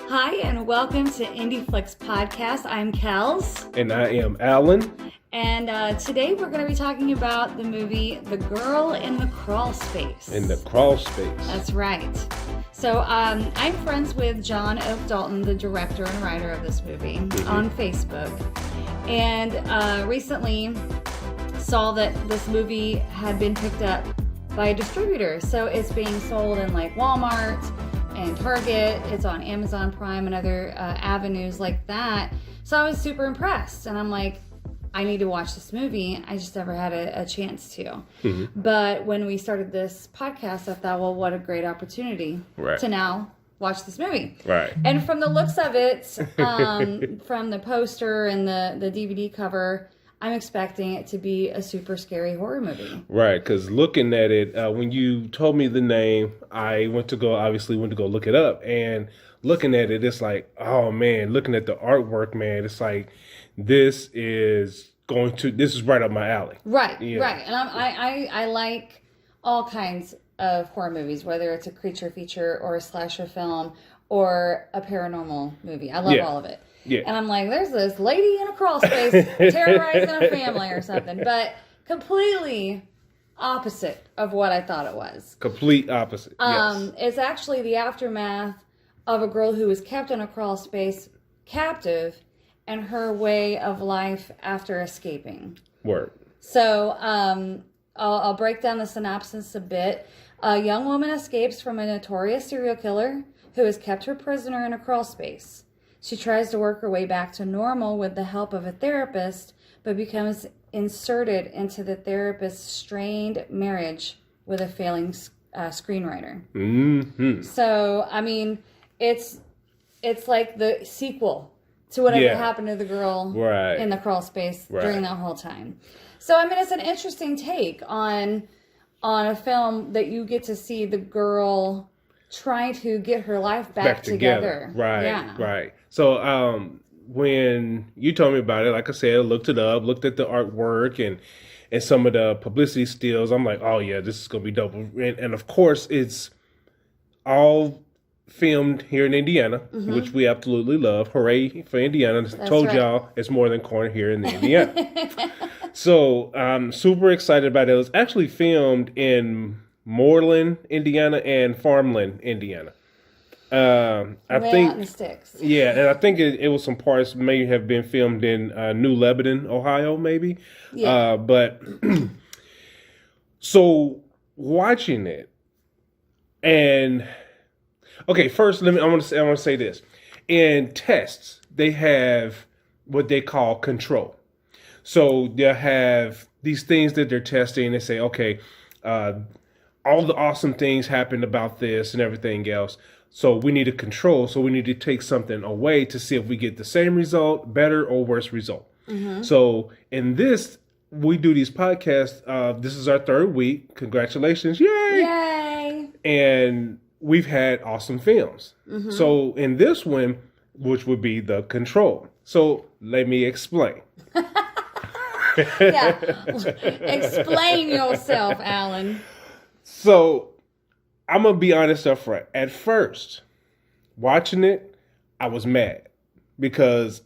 Hi, and welcome to Indie Flix Podcast. I'm Kells. And I am Alan. And today we're going to be talking about the movie The Girl in the Crawlspace. In the Crawlspace. That's right. So I'm friends with John Oak Dalton, the director and writer of this movie, on Facebook. And recently saw that this movie had been picked up by a distributor. So it's being sold in like Walmart and Target. It's on Amazon Prime and other avenues like that. So I was super impressed. And I'm like, I need to watch this movie. I just never had a chance to. But when we started this podcast, I thought, well, what a great opportunity to now watch this movie. Right. And from the looks of it, from the poster and the DVD cover, I'm expecting it to be a super scary horror movie. Right, because looking at it, when you told me the name, I went to go look it up. And looking at it, it's like, oh man, looking at the artwork, man, it's like, this is right up my alley. Right, right. And I like all kinds of horror movies, whether it's a creature feature or a slasher film or a paranormal movie. I love all of it. Yeah. And I'm like, there's this lady in a crawl space terrorizing a family or something. But completely opposite of what I thought it was. Complete opposite, yes. It's actually the aftermath of a girl who was kept in a crawl space captive and her way of life after escaping. Word. So I'll break down the synopsis a bit. A young woman escapes from a notorious serial killer who has kept her prisoner in a crawl space. She tries to work her way back to normal with the help of a therapist, but becomes inserted into the therapist's strained marriage with a failing screenwriter. Mm-hmm. So, I mean, it's like the sequel to whatever happened to the girl in the crawl space during that whole time. So, I mean, it's an interesting take on a film that you get to see the girl trying to get her life back together. Right. So, when you told me about it, like I said, I looked it up, looked at the artwork and some of the publicity stills. I'm like, oh yeah, this is going to be dope. And of course, it's all filmed here in Indiana, which we absolutely love. Hooray for Indiana. I told y'all it's more than corn here in Indiana. So I'm super excited about it. It was actually filmed in Moreland, Indiana, and Farmland, Indiana. I think out in the sticks. Yeah, and I think it was some parts may have been filmed in New Lebanon, Ohio, maybe. Yeah. But so watching it, and okay, first I want to say this. In tests, they have what they call control. So they'll have these things that they're testing. They say, okay, all the awesome things happened about this and everything else. So we need a control. So we need to take something away to see if we get the same result, better or worse result. So in this, we do these podcasts. This is our third week. Congratulations. Yay. Yay. And we've had awesome films. So in this one, which would be the control. So let me explain. Explain yourself, Alan. So I'm going to be honest up front. At first, watching it, I was mad because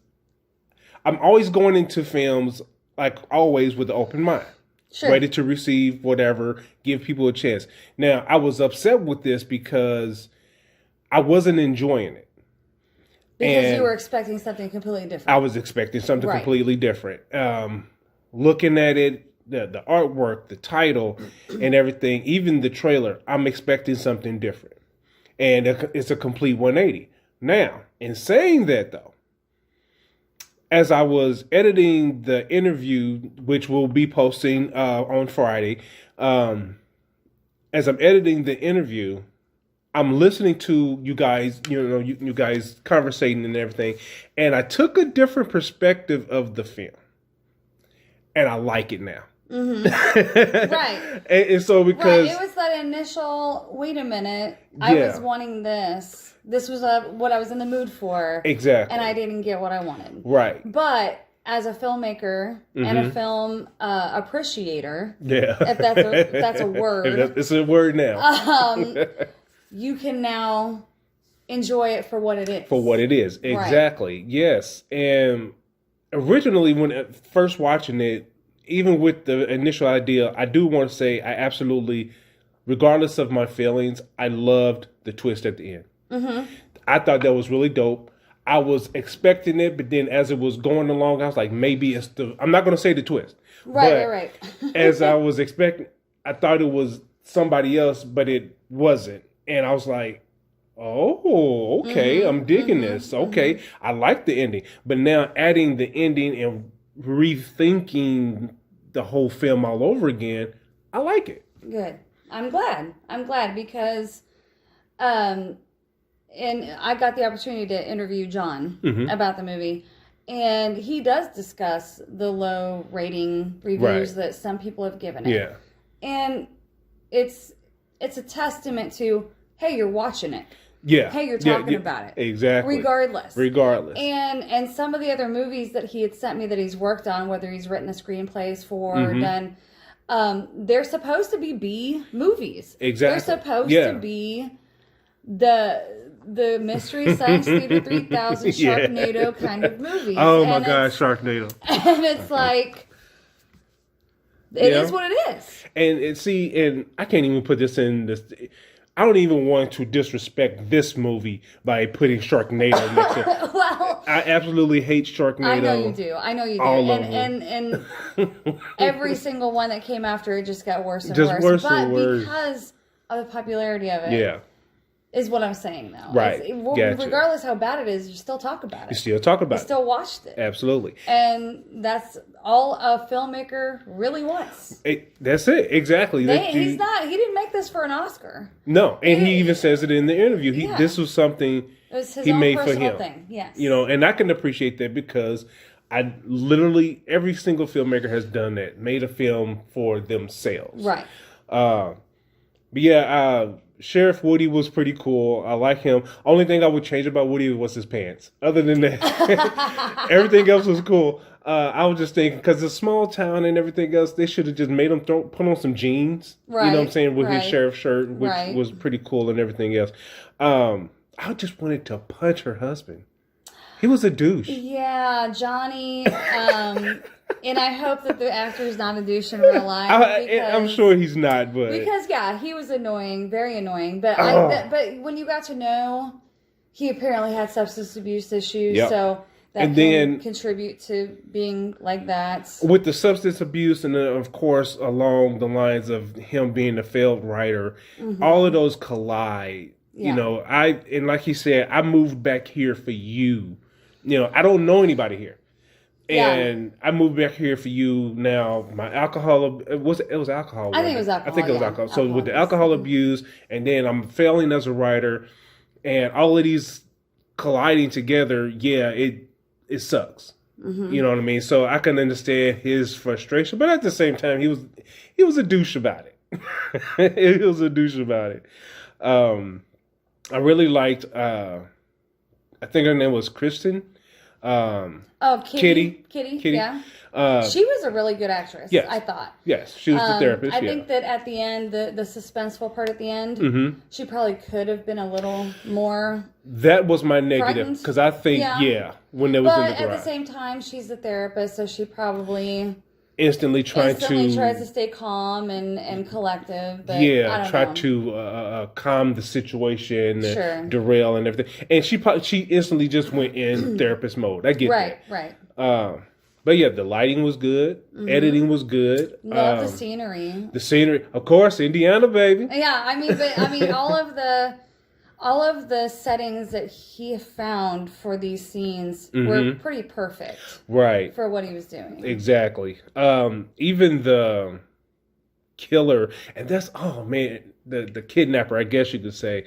I'm always going into films, like always, with an open mind. Sure. Ready to receive whatever, give people a chance. Now, I was upset with this because I wasn't enjoying it. Because you were expecting something completely different. I was expecting something completely different. Looking at it, the artwork, the title, and everything, even the trailer, I'm expecting something different. And it's a complete 180. Now, in saying that, though, as I was editing the interview, which we'll be posting on Friday, as I'm editing the interview, I'm listening to you guys, you guys conversating and everything, and I took a different perspective of the film, and I like it now. Right. And so because it was that initial, wait a minute, I was wanting this. This was what I was in the mood for. Exactly. And I didn't get what I wanted. Right. But as a filmmaker and a film appreciator, if that's a word. It's a word now. You can now enjoy it for what it is. For what it is. Exactly. Right. Yes. And originally, when first watching it, even with the initial idea, I do want to say I absolutely, regardless of my feelings, I loved the twist at the end. Mm-hmm. I thought that was really dope. I was expecting it, but then as it was going along, I was like, maybe it's I'm not going to say the twist. Right. As I was expecting, I thought it was somebody else, but it wasn't. And I was like, oh, okay, I'm digging this. Okay, I like the ending. But now adding the ending and rethinking the whole film all over again, I like it. Good. I'm glad because and I got the opportunity to interview John about the movie, and he does discuss the low rating reviews that some people have given it. Yeah. And it's a testament to, hey, you're watching it. Yeah. Hey, you're talking about it. Exactly. Regardless. And some of the other movies that he had sent me that he's worked on, whether he's written the screenplays for or done, they're supposed to be B movies. Exactly. They're supposed to be the Mystery Science Theater 3000 Sharknado kind of movies. Oh my gosh, Sharknado. And it's like, it is what it is. And I can't even put this in this. I don't even want to disrespect this movie by putting Sharknado next to it. Well, I absolutely hate Sharknado. I know you do. All and every single one that came after it just got worse and worse. But because of the popularity of it. Is what I'm saying, though. Right. Regardless how bad it is, you still talk about it. You still talk about it. You still watched it. Absolutely. And that's all a filmmaker really wants. That's it. Exactly. He didn't make this for an Oscar. No. And he even says it in the interview. This was something he made for him. Thing. Yes. And I can appreciate that because every single filmmaker has done that, made a film for themselves. Right. Sheriff Woody was pretty cool. I like him. Only thing I would change about Woody was his pants. Other than that, everything else was cool. I was just thinking, because it's a small town and everything else, they should have just made him put on some jeans. Right. You know what I'm saying? With his sheriff shirt, which was pretty cool and everything else. I just wanted to punch her husband. He was a douche. Yeah, Johnny. And I hope that the actor is not a douche in real life. I'm sure he's not, but because he was annoying, very annoying. But but when you got to know, he apparently had substance abuse issues, so that can contribute to being like that. With the substance abuse, and then of course along the lines of him being a failed writer, all of those collide. Yeah. And like he said, I moved back here for you. I don't know anybody here. And I moved back here for you. Now, my alcohol, it was alcohol. I think it was alcohol. So with the alcohol abuse, and then I'm failing as a writer, and all of these colliding together, it sucks. You know what I mean? So I can understand his frustration, but at the same time, he was a douche about it. He was a douche about it. I really liked, I think her name was Kristen. Kitty. Yeah. She was a really good actress. Yes. I thought. Yes, she was the therapist. I think that at the end, the suspenseful part at the end, she probably could have been a little more. That was my negative because I think when they was in the garage. But at the same time, she's a therapist, so she probably instantly tries to stay calm and collective. But try to calm the situation, derail and everything. And she instantly just went in therapist mode. I get that. Right. But the lighting was good. Editing was good. Love the scenery. The scenery, of course, Indiana, baby. Yeah, I mean, all of the settings that he found for these scenes were pretty perfect. Right. For what he was doing. Exactly. Even the killer, and that's, the kidnapper, I guess you could say.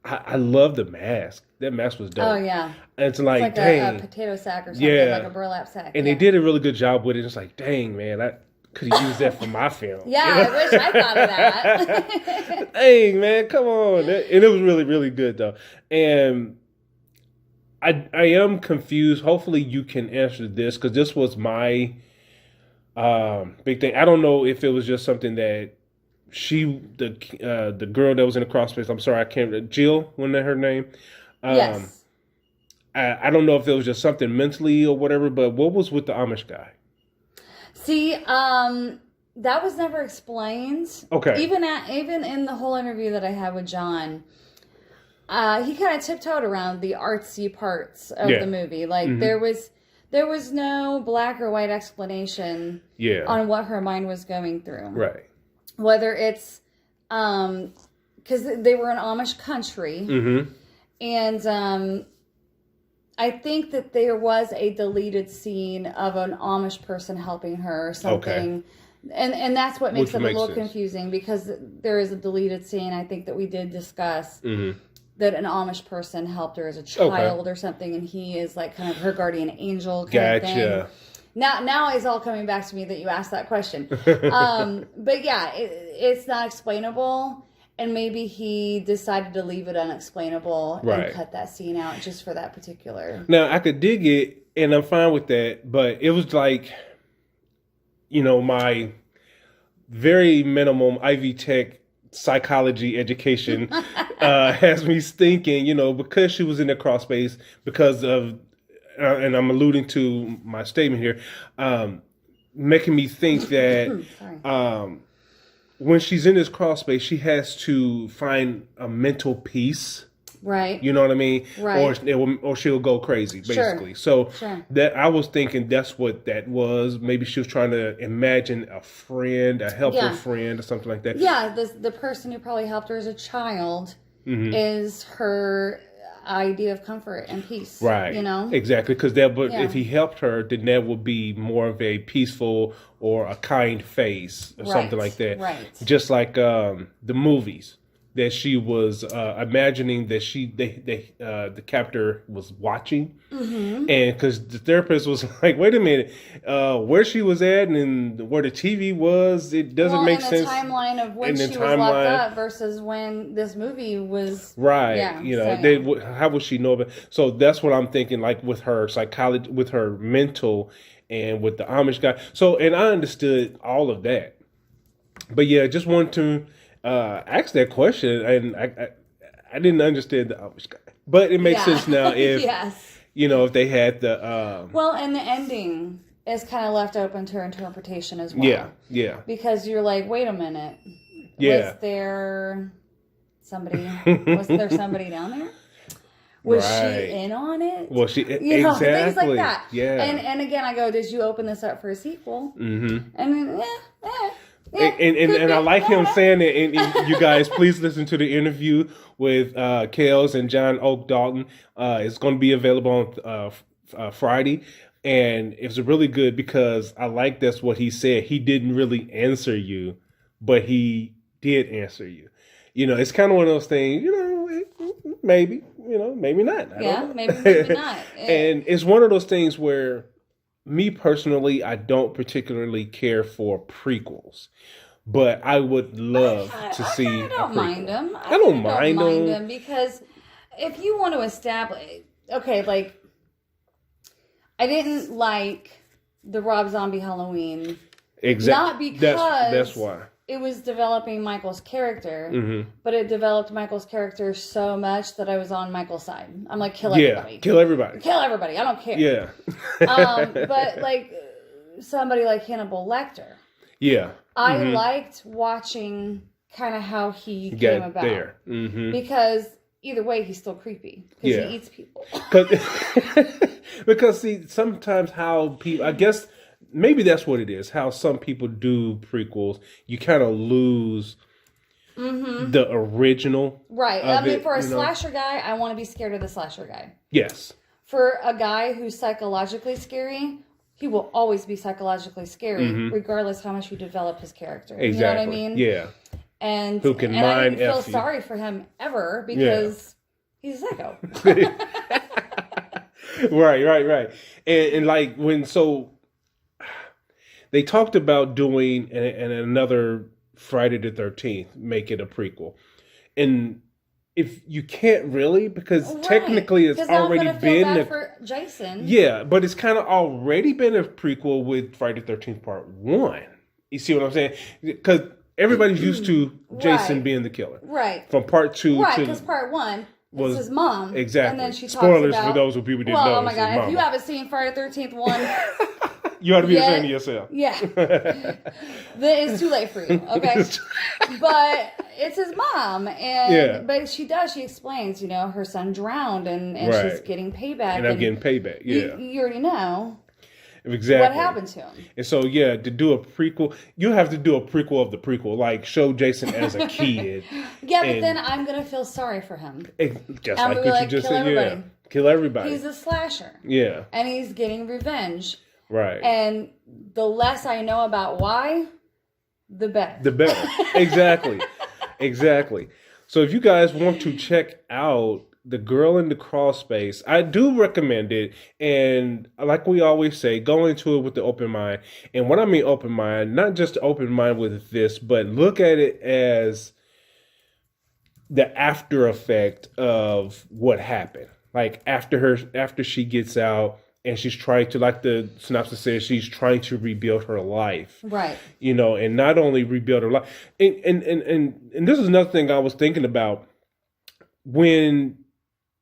I love the mask. That mask was dope. Oh, yeah. And it's like dang. A potato sack or something, like a burlap sack. And they did a really good job with it. It's like, dang, man, I could have used that for my film. Yeah, I wish I thought of that. Dang, man, come on. And it was really, really good, though. And I am confused. Hopefully you can answer this, because this was my big thing. I don't know if it was just something that the girl that was in the Crawlspace, I'm sorry, I can't, Jill, wasn't that her name? Yes. I don't know if it was just something mentally or whatever, but what was with the Amish guy? See, that was never explained. Okay. Even in the whole interview that I had with John, he kind of tiptoed around the artsy parts of the movie. Like there was no black or white explanation on what her mind was going through. Right. Whether it's because they were an Amish country, and I think that there was a deleted scene of an Amish person helping her or something. Okay. And that's what makes it a little confusing, because there is a deleted scene, I think, that we did discuss, that an Amish person helped her as a child or something, and he is like kind of her guardian angel kind of thing. Now it's all coming back to me that you asked that question. But yeah, it's not explainable. And maybe he decided to leave it unexplainable and cut that scene out just for that particular. Now, I could dig it, and I'm fine with that, but it was like, my very minimum Ivy Tech psychology education has me thinking, because she was in the Crawlspace, because of, and I'm alluding to my statement here, making me think that when she's in this Crawlspace, she has to find a mental peace. Right. You know what I mean? Right. Or she'll go crazy, basically. Sure. So that I was thinking that's what that was. Maybe she was trying to imagine a friend, a helpful friend, or something like that. Yeah, the person who probably helped her as a child is her idea of comfort and peace. Right. Exactly. Because if he helped her, then that would be more of a peaceful or a kind face or something like that. Right. Just like the movies that she was imagining that the captor was watching, and because the therapist was like, "Wait a minute, where she was at and where the TV was, it doesn't make sense." The timeline of when she was locked up versus when this movie was how would she know about? So that's what I'm thinking. Like with her psychology, with her mental, and with the Amish guy. So, and I understood all of that, but yeah, just wanted to ask that question, and I didn't understand the Amish guy, but it makes sense now if if they had the and the ending is kind of left open to her interpretation as well. Yeah, because you're like, wait a minute, was there somebody down there? Was she in on it? Well, she things like that. Yeah, and again, I go, did you open this up for a sequel? And then and I like him saying it. And you guys, please listen to the interview with Kells and John Oak Dalton. It's going to be available on Friday, and it's really good because I like that's what he said. He didn't really answer you, but he did answer you. It's kind of one of those things. Maybe maybe not. Maybe not. And it's one of those things where, me personally, I don't particularly care for prequels, but I would love to see. I don't mind them. I don't mind them because if you want to establish, like I didn't like the Rob Zombie Halloween, exactly. Not because that's why it was developing Michael's character, but it developed Michael's character so much that I was on Michael's side. I'm like, kill everybody. Kill everybody. Kill everybody. I don't care. Yeah. But like somebody like Hannibal Lecter. Yeah. I liked watching kind of how he came about. There. Because either way, he's still creepy. Because he eats people. Because see, sometimes how people, I guess, maybe that's what it is. How some people do prequels, you kind of lose the original. Right. I mean, for a slasher guy, I want to be scared of the slasher guy. Yes. For a guy who's psychologically scary, he will always be psychologically scary, regardless how much you develop his character. Exactly. You know what I mean? Yeah. And who can and I mind didn't feel F you. sorry for him ever because he's a psycho. Right. And like they talked about doing another Friday the 13th, make it a prequel. And if you can't really, because technically it's already been for Jason. Yeah, but it's kind of already been a prequel with Friday the 13th Part 1. You see what I'm saying? Because everybody's used to Jason being the killer. Right. From Part 2 Right, because Part 1, was his mom. Exactly. And then she talks Spoilers about, for those who people didn't know. Well, oh my God, if you haven't seen Friday the 13th one, you ought to be ashamed of yourself. Yeah. It's too late for you, okay? But it's his mom. And but she explains, her son drowned and she's getting payback. And I'm getting payback, yeah. You already know. Exactly. What happened to him? And so, to do a prequel, you have to do a prequel of the prequel, like show Jason as a kid. But then I'm going to feel sorry for him. Just like what you just said. Yeah. Kill everybody. He's a slasher. Yeah. And he's getting revenge. Right. And the less I know about why, the better. The better. Exactly. Exactly. So if you guys want to check out The Girl in the Crawlspace, I do recommend it. And like we always say, go into it with the open mind. And when I mean open mind, not just open mind with this, but look at it as the after effect of what happened. Like after she gets out and she's trying to, like the synopsis says, she's trying to rebuild her life. Right. And not only rebuild her life. And this is another thing I was thinking about. When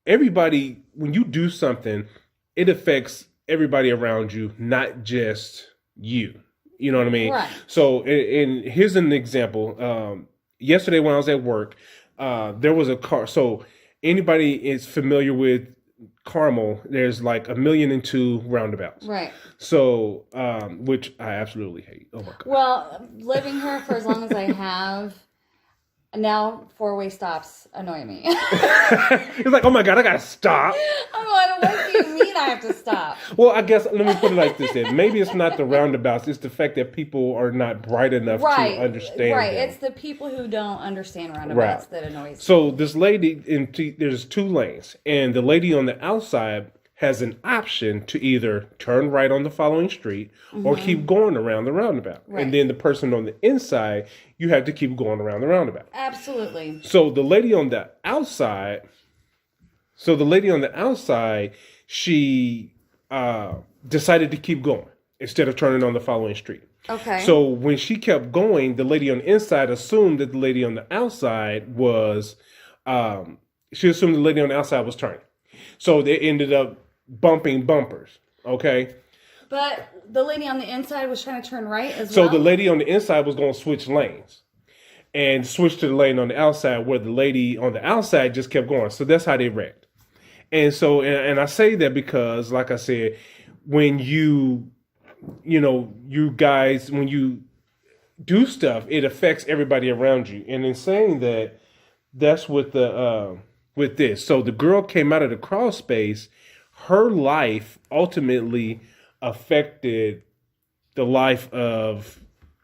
you do something, it affects everybody around you, not just you. You know what I mean? Right. So, and here's an example. Yesterday when I was at work, there was a car. So anybody is familiar with Carmel, there's like 1,000,002 roundabouts. Right. So, which I absolutely hate. Oh my God. Well, living here for as long as I have, now 4-way stops annoy me. It's like, oh my God, I gotta stop. I'm like, what do you mean I have to stop? Well, I guess, let me put it like this then. Maybe it's not the roundabouts, it's the fact that people are not bright enough to understand Right, them. it's the people who don't understand roundabouts that annoys me. So this lady, there's 2 lanes, and the lady on the outside has an option to either turn right on the following street or keep going around the roundabout. Right. And then the person on the inside, you have to keep going around the roundabout. Absolutely. So the lady on the outside, she decided to keep going instead of turning on the following street. Okay. So when she kept going, the lady on the inside assumed that the lady on the outside was, turning. So they ended up bumping bumpers, okay? But the lady on the inside was trying to turn right as well? So the lady on the inside was going to switch lanes and switch to the lane on the outside where the lady on the outside just kept going. So that's how they wrecked. And so, and I say that because, like I said, when you guys, when you do stuff, it affects everybody around you. And in saying that, that's with with this. So the girl came out of the crawl space. Her life ultimately affected the life of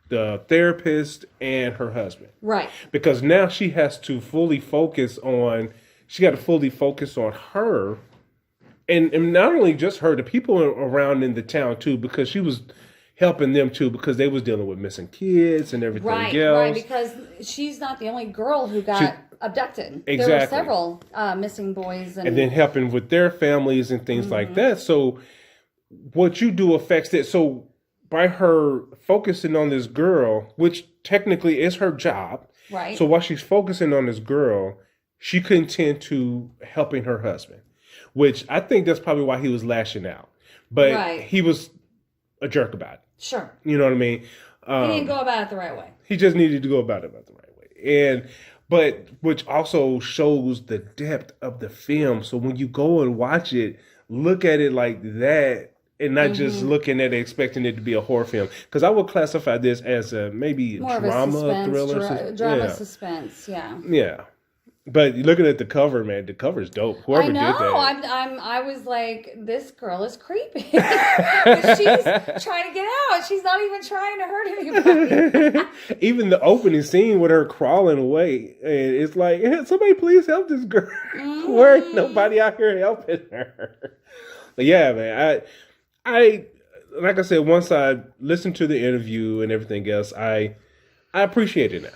the therapist and her husband. Right. Because now she has to fully focus on her. And not only just her, the people around in the town too, because she was helping them too, because they was dealing with missing kids and everything else. Right, because she's not the only girl who got abducted. Exactly. There were several missing boys. And then helping with their families and things like that. So what you do affects it. So by her focusing on this girl, which technically is her job. Right. So while she's focusing on this girl, she couldn't tend to helping her husband, which I think that's probably why he was lashing out. But he was a jerk about it. Sure. You know what I mean? He didn't go about it the right way. He just needed to go about it the right way. But which also shows the depth of the film. So when you go and watch it, look at it like that and not just looking at it expecting it to be a horror film. Because I would classify this as maybe more drama, of a thriller. Drama, suspense, yeah. Yeah. But looking at the cover, man, the cover's dope. Whoever did that. I was like, this girl is creepy. She's trying to get out. She's not even trying to hurt anybody. Even the opening scene with her crawling away, and it's like, hey, somebody please help this girl. Where ain't nobody out here helping her? But yeah, man, I like I said, once I listened to the interview and everything else, I appreciate it now.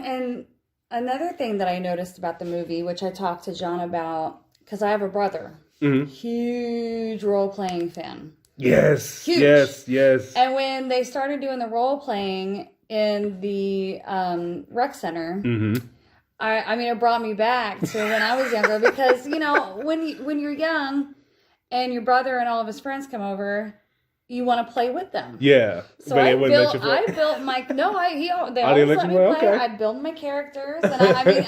And another thing that I noticed about the movie, which I talked to John about, because I have a brother, huge role-playing fan. Yes, huge. Yes. And when they started doing the role-playing in the rec center, I mean, it brought me back to when I was younger because, you know, when you're young and your brother and all of his friends come over, you want to play with them. Yeah. So I built my, no, they always let me play. Okay. I'd build my characters. And I mean,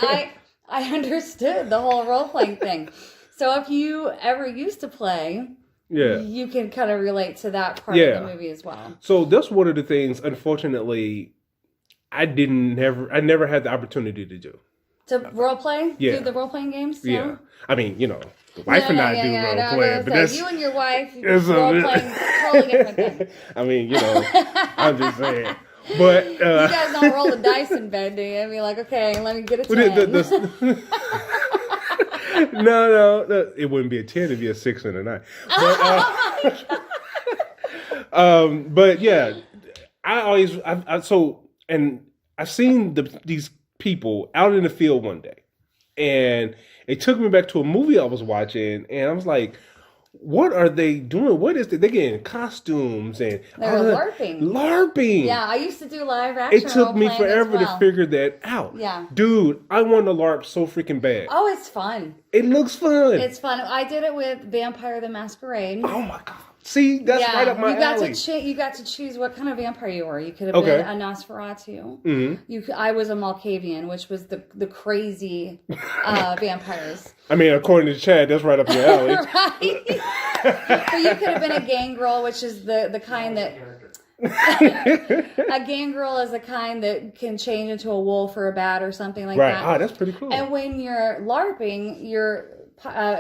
I understood the whole role-playing thing. So if you ever used to play, you can kind of relate to that part of the movie as well. So that's one of the things, unfortunately, I never had the opportunity to do. To role play? Yeah. Do the role playing games? Yeah. No? I mean, you know, the wife and I do role playing, but that's you and your wife role playing totally different thing. I mean, you know, I'm just saying. But you guys don't roll the dice in bed, do you? And be like, okay, let me get a 10. No, it wouldn't be a 10, it'd be a 6 and a 9. But, oh my God. But yeah, I've seen these people out in the field one day, and it took me back to a movie I was watching, and I was like, what are they doing? What is it? They're getting costumes and they were LARPing. LARPing. Yeah, I used to do live action. It took me forever to figure that out. Yeah. Dude, I want to LARP so freaking bad. Oh, it's fun. It looks fun. It's fun. I did it with Vampire the Masquerade. Oh my God. See, that's right up my alley. You got to choose what kind of vampire you were. You could have been a Nosferatu. Mm-hmm. I was a Malkavian, which was the crazy vampires. I mean, according to Chad, that's right up your alley. Right? But you could have been a gangrel, which is the kind that... a gangrel is the kind that can change into a wolf or a bat or something like that. Right. Oh, that's pretty cool. And when you're LARPing, you're...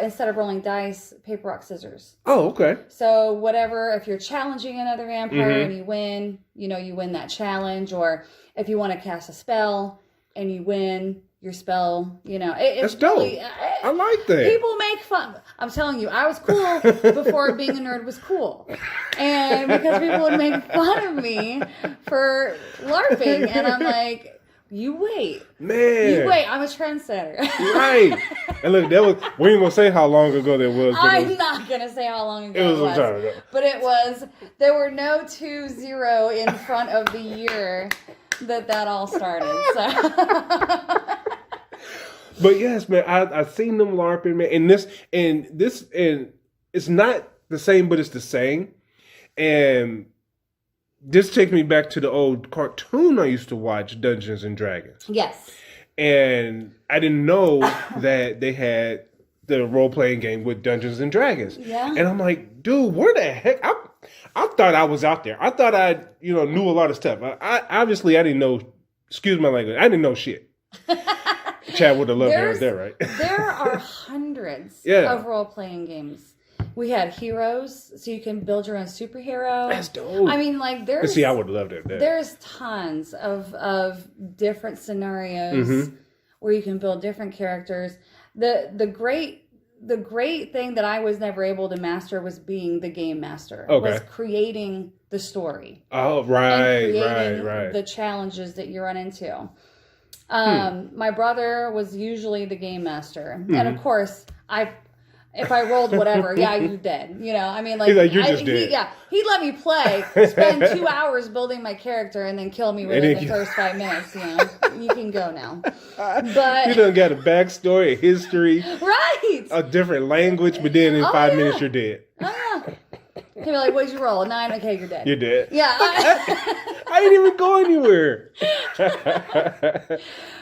instead of rolling dice, paper, rock, scissors. Oh, okay. So whatever, if you're challenging another vampire and you win, you win that challenge. Or if you want to cast a spell and you win your spell, it's that's dope. Really, I like that. People make fun. I'm telling you, I was cool before being a nerd was cool. And because people would make fun of me for LARPing. And I'm like... You wait. Man. You wait. I'm a trendsetter. Right. And look, we ain't going to say how long ago that was. I'm not going to say how long ago it was. Some time ago. But there were no 20 in front of the year that all started. So. But yes, man, I've seen them LARPing, man. And it's not the same, but it's the same. And this takes me back to the old cartoon I used to watch, Dungeons and Dragons. Yes. And I didn't know that they had the role-playing game with Dungeons and Dragons. Yeah. And I'm like, dude, where the heck? I thought I was out there. I thought I, knew a lot of stuff. I didn't know, excuse my language, I didn't know shit. Chad would have loved me right there, right? There are hundreds of role-playing games. We had heroes, so you can build your own superhero. That's dope. I mean, like, I would have loved it. There's tons of different scenarios where you can build different characters. The great thing that I was never able to master was being the game master. Okay. Was creating the story. Oh, right, right. The challenges that you run into. My brother was usually the game master, and of course, if I rolled whatever, you're dead. I mean, like, you're just dead. He'd let me play, spend 2 hours building my character, and then kill me within the first 5 minutes. You can go now. But you done got a backstory, a history, right? A different language, but then in 5 minutes you're dead. He'd be like, "What'd you roll? A 9? Okay, you're dead." You're dead. Yeah. I didn't even go anywhere.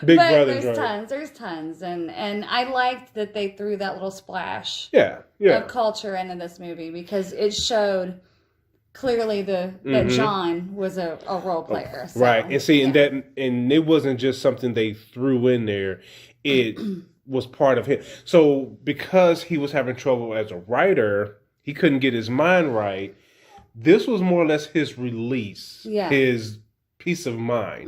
Big brother. There's tons, and I liked that they threw that little splash of culture into this movie because it showed clearly that John was a role player. So, right, and see, and it wasn't just something they threw in there; it was part of him. So because he was having trouble as a writer, he couldn't get his mind right. This was more or less his release, his peace of mind.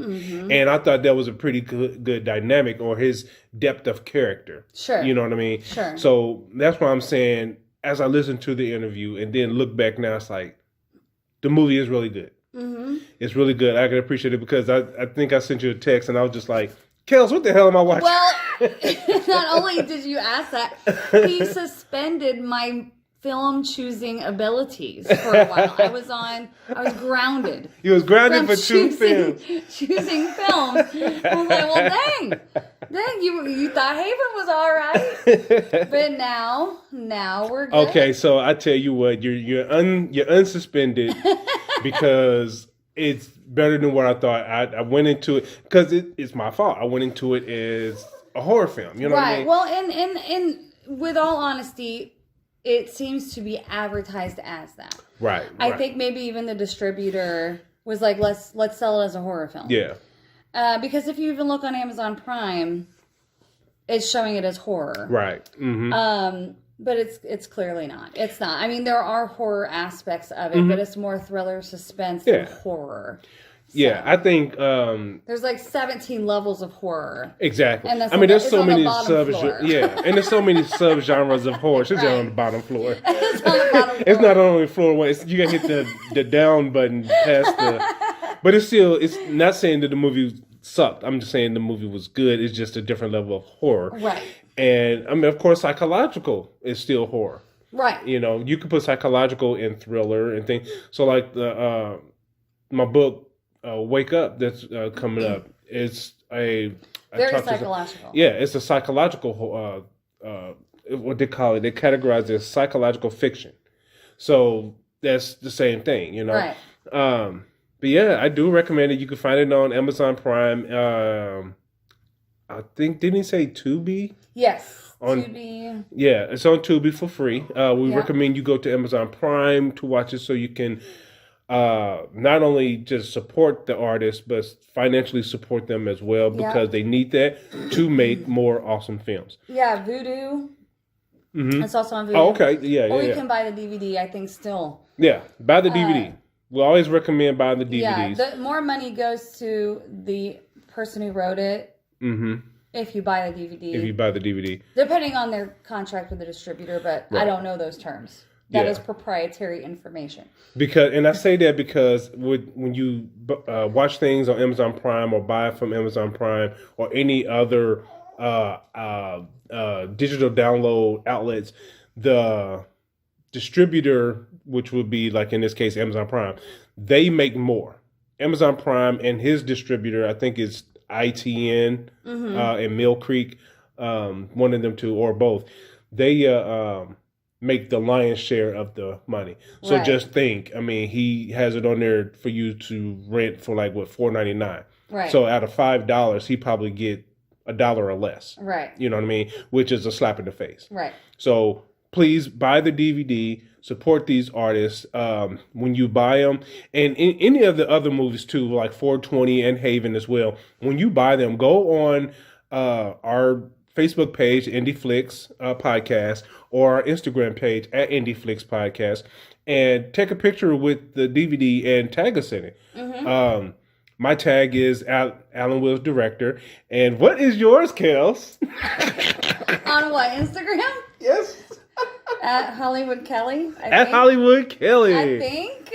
And I thought that was a pretty good dynamic, or his depth of character. Sure. You know what I mean? Sure. So that's why I'm saying, as I listened to the interview and then look back now, it's like, the movie is really good. It's really good. I can appreciate it because I think I sent you a text and I was just like, Kells, what the hell am I watching? Well, not only did you ask that, he suspended my film choosing abilities for a while. I was grounded. You was grounded for two films. Choosing films. I was like, well, dang, you thought Haven was all right, but now we're good. Okay, so I tell you what, you're unsuspended because it's better than what I thought. I went into it because it's my fault. I went into it as a horror film. You know what I mean? Well, and with all honesty, it seems to be advertised as that. Right. I think maybe even the distributor was like, let's sell it as a horror film. Yeah. Because if you even look on Amazon Prime, it's showing it as horror. Right. Mm-hmm. But it's clearly not. It's not. I mean, there are horror aspects of it, but it's more thriller, suspense, than horror. So, yeah, I think there's like 17 levels of horror. Exactly. And I mean, there's so many and there's so many subgenres of horror. It's just on the bottom floor. It's on the bottom floor. It's not only floor one. You gotta hit the down button past the. But it's not saying that the movie sucked. I'm just saying the movie was good. It's just a different level of horror. Right. And I mean, of course, psychological is still horror. Right. You know, you could put psychological in thriller and things. So like my book. Wake Up that's coming up. It's very psychological. It's a psychological what they call it. They categorize it as psychological fiction. So that's the same thing, you know. Right. But yeah, I do recommend it. You can find it on Amazon Prime. I think didn't he say Tubi? Yes. Tubi. Yeah, it's on Tubi for free. We recommend you go to Amazon Prime to watch it so you can not only just support the artist, but financially support them as well because they need that to make more awesome films. Yeah, Vudu. Mm-hmm. It's also on Vudu. Oh, okay. Yeah, or you can buy the DVD, I think, still. Yeah, buy the DVD. We always recommend buying the DVDs. Yeah, the more money goes to the person who wrote it if you buy the DVD. If you buy the DVD. Depending on their contract with the distributor, but I don't know those terms. That is proprietary information. And I say that because when you watch things on Amazon Prime or buy from Amazon Prime or any other digital download outlets, the distributor, which would be like in this case Amazon Prime, they make more. Amazon Prime and his distributor, I think is ITN and Mill Creek, one of them two or both. They make the lion's share of the money. So just think, I mean, he has it on there for you to rent for like $4.99. Right. So out of $5, he probably get $1 or less. Right. You know what I mean? Which is a slap in the face. Right. So please buy the DVD, support these artists when you buy them. And in any of the other movies too, like 420 and Haven as well, when you buy them, go on our Facebook page, Indie Flix Podcast, or our Instagram page at Indie Flix Podcast, and take a picture with the DVD and tag us in it. My tag is Alan Wills Director. And what is yours, Kells? On what, Instagram? Yes. At Hollywood Kelly, I think. Hollywood Kelly. I think.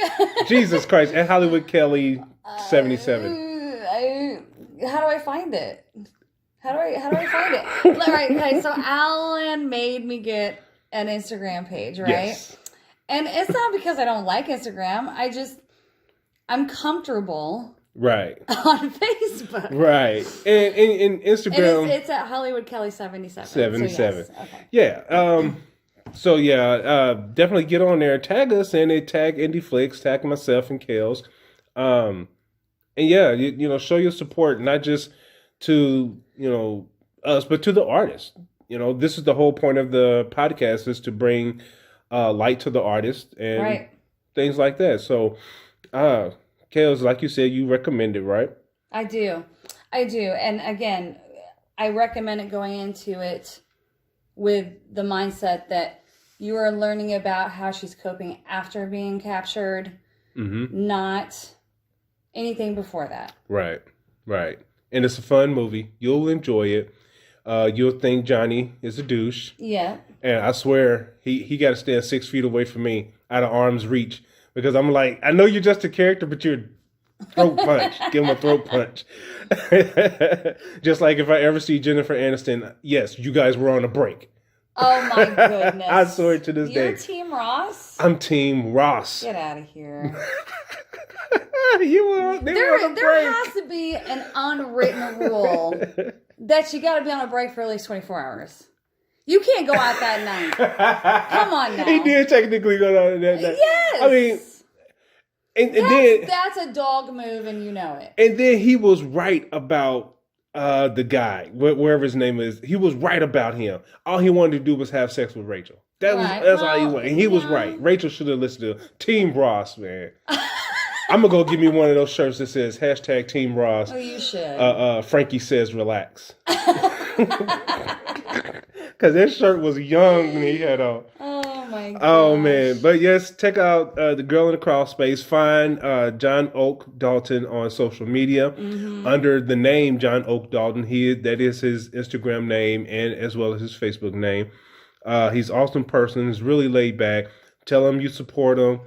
Jesus Christ. At Hollywood Kelly 77. How do I find it? How do I find it? Right, okay, so Alan made me get an Instagram page, right? Yes. And it's not because I don't like Instagram. I'm comfortable. Right. On Facebook. Right. And Instagram. And it's at Hollywood Kelly 77. 77. So yes. Okay. Yeah. So yeah, definitely get on there, tag us, and they tag Indie Flix, tag myself and Kells. And yeah, you know, show your support, not just to, you know, us, but to the artist. You know, this is the whole point of the podcast, is to bring light to the artist and things like that. So, Kells, like you said, you recommend it, right? I do. And again, I recommend it going into it with the mindset that you are learning about how she's coping after being captured, not anything before that. Right. And it's a fun movie. You'll enjoy it. You'll think Johnny is a douche. Yeah. And I swear, he got to stand 6 feet away from me, out of arm's reach. Because I'm like, I know you're just a character, but you're throat punch. Give him a throat punch. Just like if I ever see Jennifer Aniston, yes, you guys were on a break. Oh my goodness! I swear to this day. You're Team Ross. I'm Team Ross. Get out of here. There has to be an unwritten rule that you got to be on a break for at least 24 hours. You can't go out that night. Come on now. He did technically go out that night. Yes. I mean, and then that's a dog move, and you know it. And then he was right about the guy, wherever his name is. He was right about him. All he wanted to do was have sex with Rachel. That's all he wanted. And he was right. Rachel should have listened to Team Ross, man. I'm gonna go give me one of those shirts that says hashtag Team Ross. Oh, you should. Frankie says relax. Because that shirt was young when he had on. Oh my god. Oh man. But yes, check out The Girl in the Crawlspace. Find John Oak Dalton on social media under the name John Oak Dalton. That is his Instagram name and as well as his Facebook name. He's an awesome person. He's really laid back. Tell him you support him.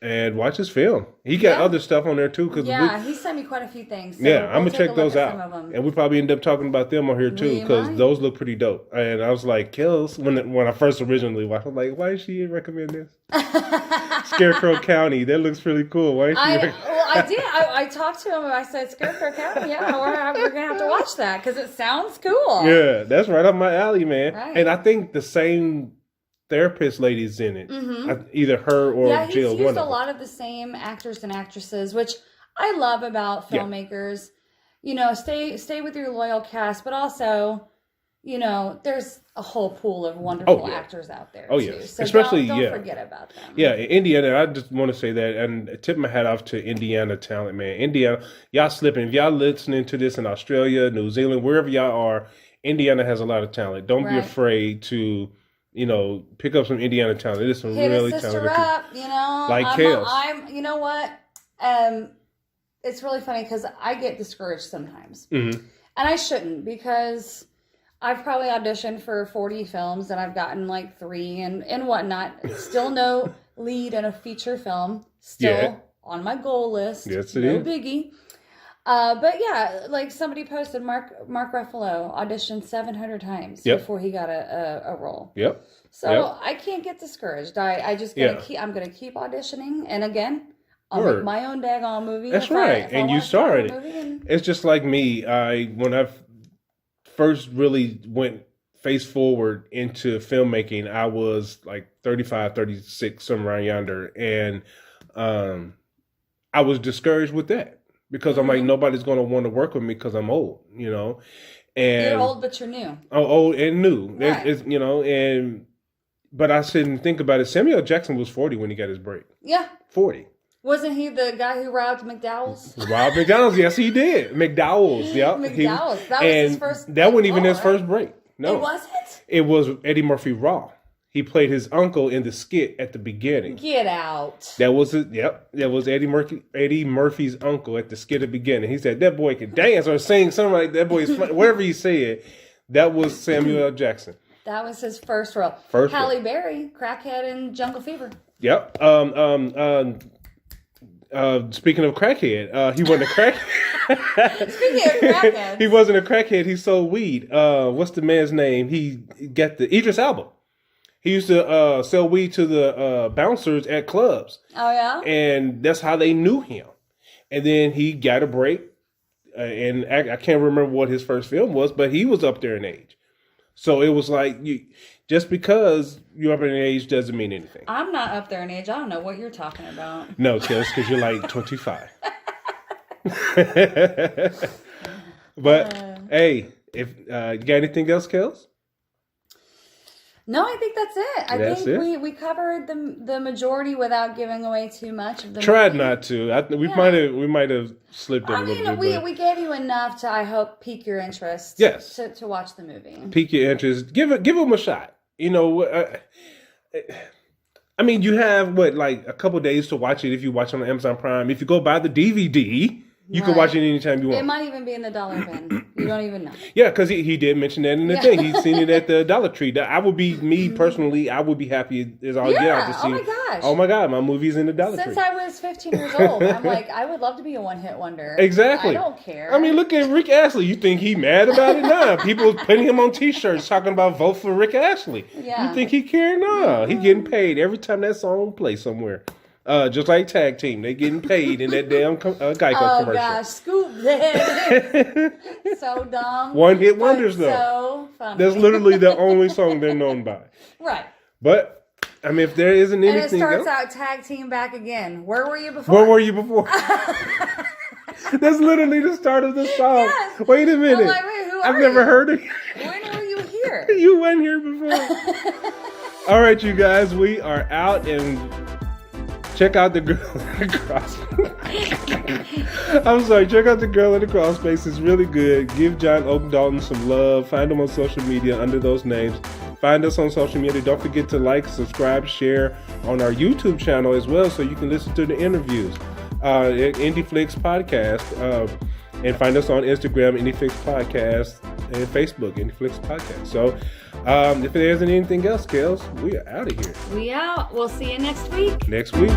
And watch his film. He got other stuff on there too. He sent me quite a few things. So I'm gonna check those out, and we probably end up talking about them on here too because those look pretty dope. And I was like, Kells, when I first originally watched, I'm like, why did she recommend this? Scarecrow County, that looks really cool. Why? I did. I talked to him and I said, Scarecrow County. Yeah, we're gonna have to watch that because it sounds cool. Yeah, that's right up my alley, man. Right. And I think the same therapist lady's in it. Either her or Jill. He's used a lot of the same actors and actresses, which I love about filmmakers. You know, stay with your loyal cast, but also, you know, there's a whole pool of wonderful actors out there. Too. So especially don't forget about them. Yeah, in Indiana, I just want to say that and tip my hat off to Indiana talent, man. Indiana, y'all slipping. If y'all listening to this in Australia, New Zealand, wherever y'all are, Indiana has a lot of talent. Don't be afraid to, you know, pick up some Indiana talent. It is some really talented up, you know, like Kells. You know what? It's really funny because I get discouraged sometimes, and I shouldn't because I've probably auditioned for 40 films and I've gotten like 3 and whatnot. Still no lead in a feature film. Still on my goal list. Yes, it no is. biggie. But yeah, like somebody posted, Mark Ruffalo auditioned 700 times before he got a role. Yep. So I can't get discoured. I just I'm gonna keep auditioning, and again, I'll make my own daggone movie. That's right, and you started it. It's just like me. When I first really went face forward into filmmaking, I was like 35, 36, somewhere around yonder, and I was discouraged with that. Because I'm like, nobody's going to want to work with me because I'm old, you know. And you're old, but you're new. Oh, old and new. Right. It's, you know, but I didn't think about it. Samuel Jackson was 40 when he got his break. Yeah. 40. Wasn't he the guy who robbed McDowell's? Robbed McDonald's, yes, he did. McDowell's, yeah. McDowell's. That was his first. That wasn't even his first break. No. It wasn't? It was Eddie Murphy Raw. He played his uncle in the skit at the beginning. Get out. That was it. Yep. That was Eddie Murphy's uncle at the skit at the beginning. He said, that boy can dance or sing something like that. Boy is funny. Whatever he said, that was Samuel L. Jackson. That was his first role. Halle Berry, crackhead in Jungle Fever. Yep. Speaking of crackhead, he wasn't a crackhead. Speaking of crackhead. He wasn't a crackhead. He sold weed. What's the man's name? He got the Idris Elba. He used to sell weed to the bouncers at clubs. Oh, yeah? And that's how they knew him. And then he got a break. And I can't remember what his first film was, but he was up there in age. So it was like, just because you're up in age doesn't mean anything. I'm not up there in age. I don't know what you're talking about. No, Kells, because you're like 25. But, hey, if you got anything else, Kells? No, I think that's it. I think we covered the majority without giving away too much of the Tried movie. not to. We might have slipped in a little bit. We gave you enough to, I hope, pique your interest. Yes. To watch the movie. Pique your interest. Give them a shot. You know, I mean, you have like a couple days to watch it if you watch it on Amazon Prime. If you go buy the DVD, You can watch it anytime you want. It might even be in the dollar bin. You don't even know. Yeah, because he did mention that in the thing. He's seen it at the Dollar Tree. I would be, me personally, I would be happy as all get out to see. Oh my gosh. Oh my God, my movie's in the Dollar Tree. Since I was 15 years old, I'm like, I would love to be a one-hit wonder. Exactly. I don't care. I mean, look at Rick Astley. You think he mad about it? Nah. People putting him on T-shirts talking about vote for Rick Astley. Yeah. You think he care? Nah. He getting paid every time that song plays somewhere. Just like Tag Team, they getting paid in that damn Geico commercial. Oh gosh, scoop that. So dumb. One hit wonders though. So funny. That's literally the only song they're known by. Right. But I mean, if there isn't anything, and it starts else, out Tag Team back again. Where were you before? Where were you before? That's literally the start of the song. Yes. Wait a minute. I'm like, wait, who I've are never you? heard of you. When were you here? You weren't here before. All right, you guys, we are out, and check out the girl in the cross. I'm sorry, check out the girl in the Crawlspace. It's really good. Give John Oak Dalton some love. Find him on social media under those names. Find us on social media. Don't forget to like, subscribe, share on our YouTube channel as well, so you can listen to the interviews. Indie Flix Podcast. And find us on Instagram, Indie Flix Podcast, and Facebook, Indie Flix Podcast. So if there isn't anything else, Kells, we are out of here. We out. We'll see you next week. Next week.